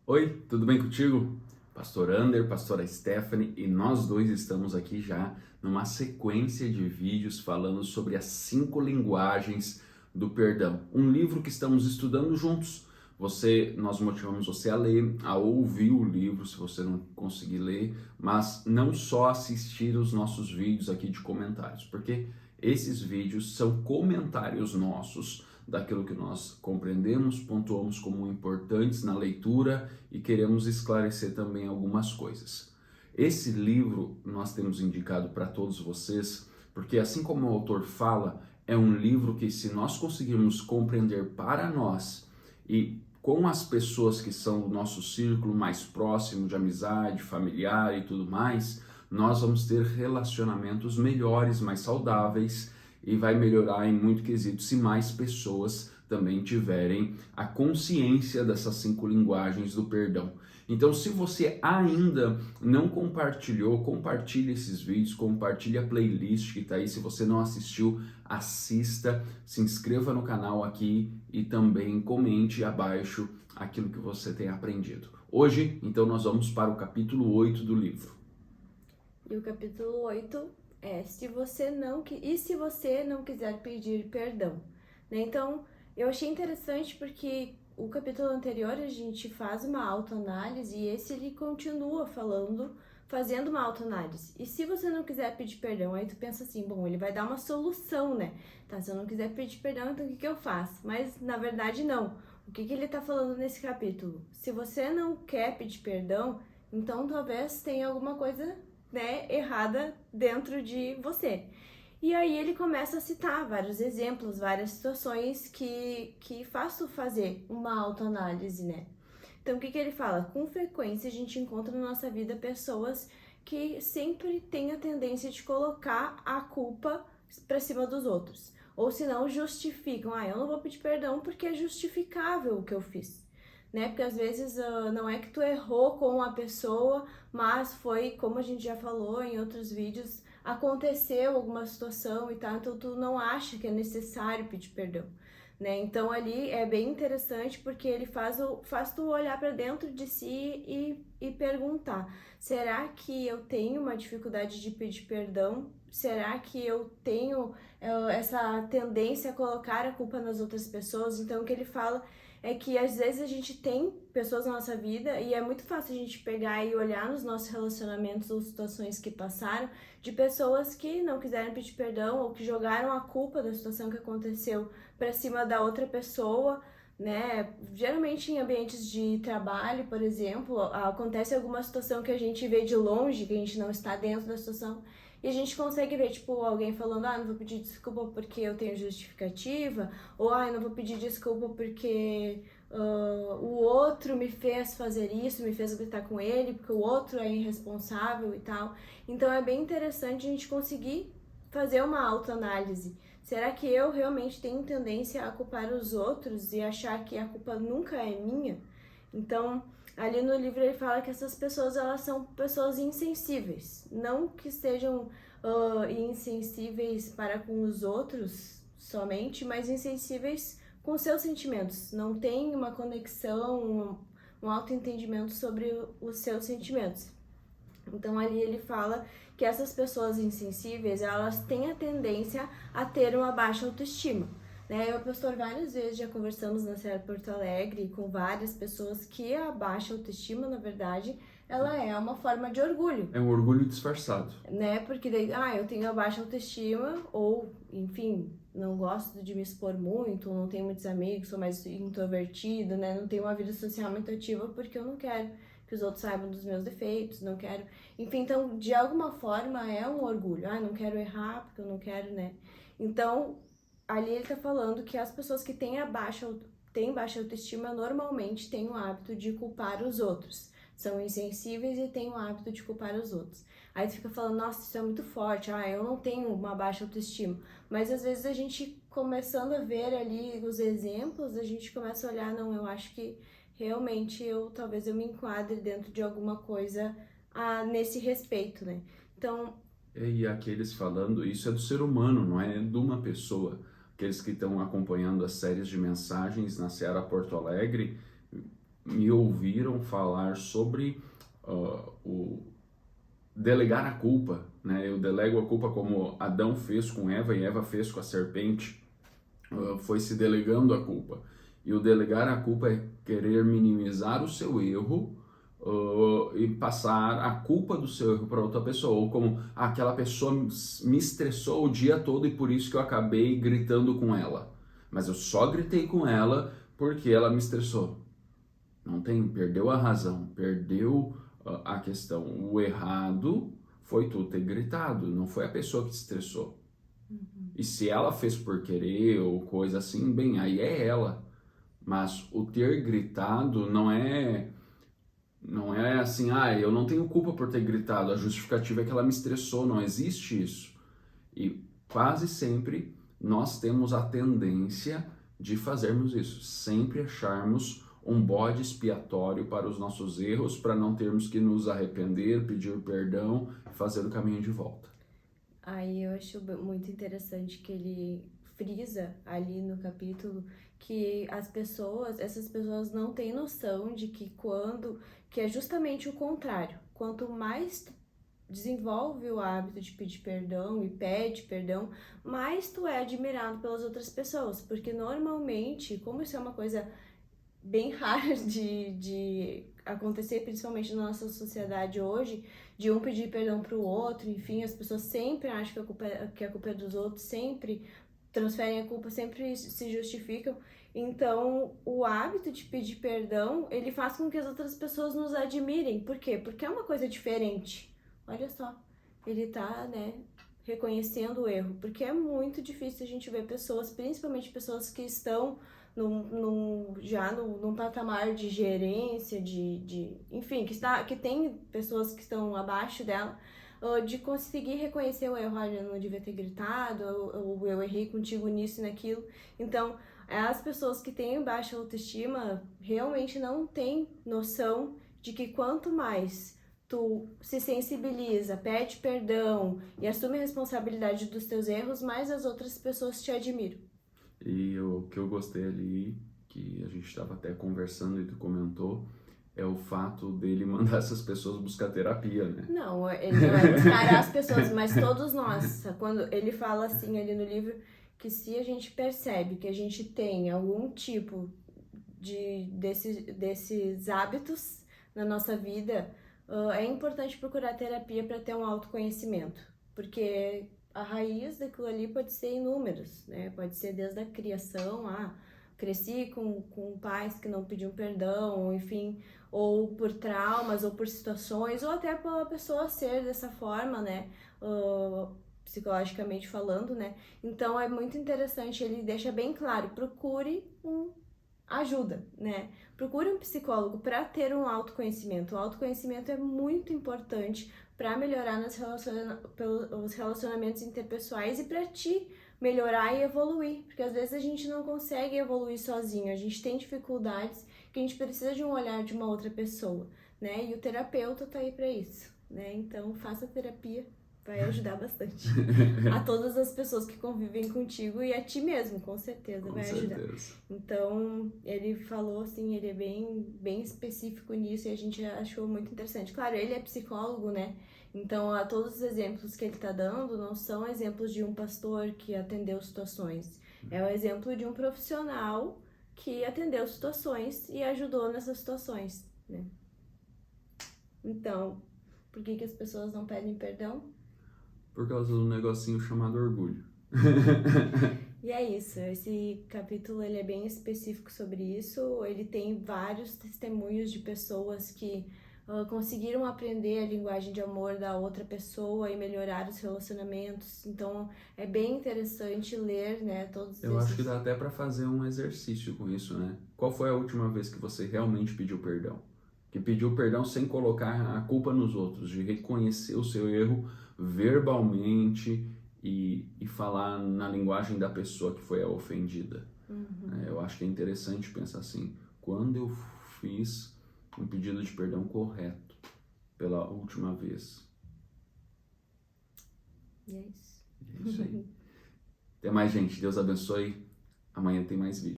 Oi, tudo bem contigo? Pastor Ander, pastora Stephanie e nós dois estamos aqui já numa sequência de vídeos falando sobre as 5 linguagens do perdão. Um livro que estamos estudando juntos. Nós motivamos você a ler, a ouvir o livro se você não conseguir ler, mas não só assistir os nossos vídeos aqui de comentários, porque esses vídeos são comentários nossos daquilo que nós compreendemos, pontuamos como importantes na leitura e queremos esclarecer também algumas coisas. Esse livro nós temos indicado para todos vocês, porque assim como o autor fala, é um livro que se nós conseguirmos compreender para nós e com as pessoas que são do nosso círculo mais próximo de amizade, familiar e tudo mais, nós vamos ter relacionamentos melhores, mais saudáveis e vai melhorar em muito quesito se mais pessoas também tiverem a consciência dessas 5 linguagens do perdão. Então, se você ainda não compartilhou, compartilhe esses vídeos, compartilhe a playlist que está aí. Se você não assistiu, assista, se inscreva no canal aqui e também comente abaixo aquilo que você tem aprendido. Hoje, então, nós vamos para o capítulo 8 do livro. E o capítulo 8 é se você não quiser pedir perdão, né? Então, eu achei interessante porque o capítulo anterior a gente faz uma autoanálise e esse ele continua fazendo uma autoanálise. E se você não quiser pedir perdão, aí tu pensa assim, bom, ele vai dar uma solução, né? Tá, se eu não quiser pedir perdão, então o que eu faço? Mas na verdade não. O que ele tá falando nesse capítulo? Se você não quer pedir perdão, então talvez tenha alguma coisa, né, errada dentro de você. E aí ele começa a citar vários exemplos, várias situações que faz tu fazer uma autoanálise, né? Então, o que ele fala? Com frequência, a gente encontra na nossa vida pessoas que sempre têm a tendência de colocar a culpa para cima dos outros. Ou se não, justificam. Eu não vou pedir perdão porque é justificável o que eu fiz. Né? Porque às vezes não é que tu errou com a pessoa, mas foi, como a gente já falou em outros vídeos, aconteceu alguma situação e tal, então tu não acha que é necessário pedir perdão. Né? Então ali é bem interessante porque ele faz tu olhar para dentro de si e perguntar: será que eu tenho uma dificuldade de pedir perdão? Será que eu tenho essa tendência a colocar a culpa nas outras pessoas? Então o que ele fala é que às vezes a gente tem pessoas na nossa vida e é muito fácil a gente pegar e olhar nos nossos relacionamentos ou situações que passaram de pessoas que não quiseram pedir perdão ou que jogaram a culpa da situação que aconteceu para cima da outra pessoa, né? Geralmente em ambientes de trabalho, por exemplo, acontece alguma situação que a gente vê de longe, que a gente não está dentro da situação, e a gente consegue ver, tipo, alguém falando, não vou pedir desculpa porque eu tenho justificativa, ou, não vou pedir desculpa porque o outro me fez fazer isso, me fez gritar com ele, porque o outro é irresponsável e tal. Então é bem interessante a gente conseguir fazer uma autoanálise. Será que eu realmente tenho tendência a culpar os outros e achar que a culpa nunca é minha? Então, ali no livro ele fala que essas pessoas, elas são pessoas insensíveis. Não que sejam insensíveis para com os outros somente, mas insensíveis com seus sentimentos. Não tem uma conexão, um autoentendimento sobre os seus sentimentos. Então ali ele fala que essas pessoas insensíveis, elas têm a tendência a ter uma baixa autoestima. Né? Eu, pastor, várias vezes já conversamos na Serra Porto Alegre com várias pessoas que a baixa autoestima, na verdade, ela é uma forma de orgulho. É um orgulho disfarçado. Né? Porque daí, eu tenho a baixa autoestima, ou, enfim, não gosto de me expor muito, não tenho muitos amigos, sou mais introvertido, né? Não tenho uma vida social muito ativa porque eu não quero que os outros saibam dos meus defeitos, não quero... Enfim, então, de alguma forma, é um orgulho. Não quero errar porque eu não quero, né? Então, ali ele tá falando que as pessoas que têm baixa autoestima normalmente têm o hábito de culpar os outros. São insensíveis e têm o hábito de culpar os outros. Aí tu fica falando, nossa, isso é muito forte, eu não tenho uma baixa autoestima. Mas às vezes a gente, começando a ver ali os exemplos, a gente começa a olhar, não, eu acho que realmente talvez eu me enquadre dentro de alguma coisa nesse respeito, né? Então... E aqueles falando, isso é do ser humano, não é de uma pessoa. Aqueles que estão acompanhando as séries de mensagens na Seara Porto Alegre, me ouviram falar sobre o delegar a culpa, né? Eu delego a culpa como Adão fez com Eva e Eva fez com a serpente, foi se delegando a culpa. E o delegar a culpa é querer minimizar o seu erro e passar a culpa do seu erro para outra pessoa, ou como aquela pessoa me estressou o dia todo e por isso que eu acabei gritando com ela. Mas eu só gritei com ela porque ela me estressou. Não tem, perdeu a razão, perdeu a questão. O errado foi tu ter gritado, não foi a pessoa que te estressou. E se ela fez por querer ou coisa assim, bem, aí é ela. Mas o ter gritado não é assim, eu não tenho culpa por ter gritado, a justificativa é que ela me estressou, não existe isso. E quase sempre nós temos a tendência de fazermos isso, sempre acharmos um bode expiatório para os nossos erros, para não termos que nos arrepender, pedir perdão e fazer o caminho de volta. Aí eu acho muito interessante que ele frisa ali no capítulo que essas pessoas não têm noção de que é justamente o contrário. Quanto mais tu desenvolve o hábito de pedir perdão e pede perdão, mais tu é admirado pelas outras pessoas, porque normalmente, como isso é uma coisa bem rara de acontecer, principalmente na nossa sociedade hoje, de um pedir perdão para o outro, enfim, as pessoas sempre acham que a culpa é dos outros, sempre transferem a culpa, sempre se justificam. Então, o hábito de pedir perdão, ele faz com que as outras pessoas nos admirem. Por quê? Porque é uma coisa diferente. Olha só, ele tá, né, reconhecendo o erro, porque é muito difícil a gente ver pessoas, principalmente pessoas que estão num patamar de gerência, enfim, que tem pessoas que estão abaixo dela, de conseguir reconhecer o erro. Olha, eu não devia ter gritado, eu errei contigo nisso e naquilo. Então, as pessoas que têm baixa autoestima realmente não têm noção de que quanto mais tu se sensibiliza, pede perdão e assume a responsabilidade dos teus erros, mais as outras pessoas te admiram. E o que eu gostei ali, que a gente estava até conversando e tu comentou, é o fato dele mandar essas pessoas buscar terapia, né? Não, ele não é buscar as pessoas, mas todos nós. Quando ele fala assim ali no livro, que se a gente percebe que a gente tem algum tipo desses hábitos na nossa vida, é importante procurar terapia para ter um autoconhecimento. Porque a raiz daquilo ali pode ser inúmeros, né? Pode ser desde a criação, cresci com pais que não pediam perdão, enfim, ou por traumas, ou por situações, ou até pela pessoa ser dessa forma, né? Psicologicamente falando, né? Então é muito interessante, ele deixa bem claro, procure ajuda, né? Procure um psicólogo para ter um autoconhecimento. O autoconhecimento é muito importante para melhorar os relacionamentos interpessoais e para ti melhorar e evoluir, porque às vezes a gente não consegue evoluir sozinho, a gente tem dificuldades que a gente precisa de um olhar de uma outra pessoa, né? E o terapeuta tá aí para isso, né? Então faça terapia, vai ajudar bastante a todas as pessoas que convivem contigo e a ti mesmo, com certeza vai ajudar. Então, ele falou assim, ele é bem específico nisso e a gente achou muito interessante. Claro, ele é psicólogo, né? Então, todos os exemplos que ele tá dando não são exemplos de um pastor que atendeu situações. É o exemplo de um profissional que atendeu situações e ajudou nessas situações, né? Então, por que as pessoas não pedem perdão? Por causa do negocinho chamado orgulho. E é isso, esse capítulo ele é bem específico sobre isso, ele tem vários testemunhos de pessoas que conseguiram aprender a linguagem de amor da outra pessoa e melhorar os relacionamentos, então é bem interessante ler, né, todos Eu acho que dá até para fazer um exercício com isso, né? Qual foi a última vez que você realmente pediu perdão? Que pediu perdão sem colocar a culpa nos outros, de reconhecer o seu erro verbalmente e falar na linguagem da pessoa que foi a ofendida. Eu acho que é interessante pensar assim, quando eu fiz um pedido de perdão correto pela última vez. E é isso. É isso aí. Até mais, gente. Deus abençoe. Amanhã tem mais vídeo.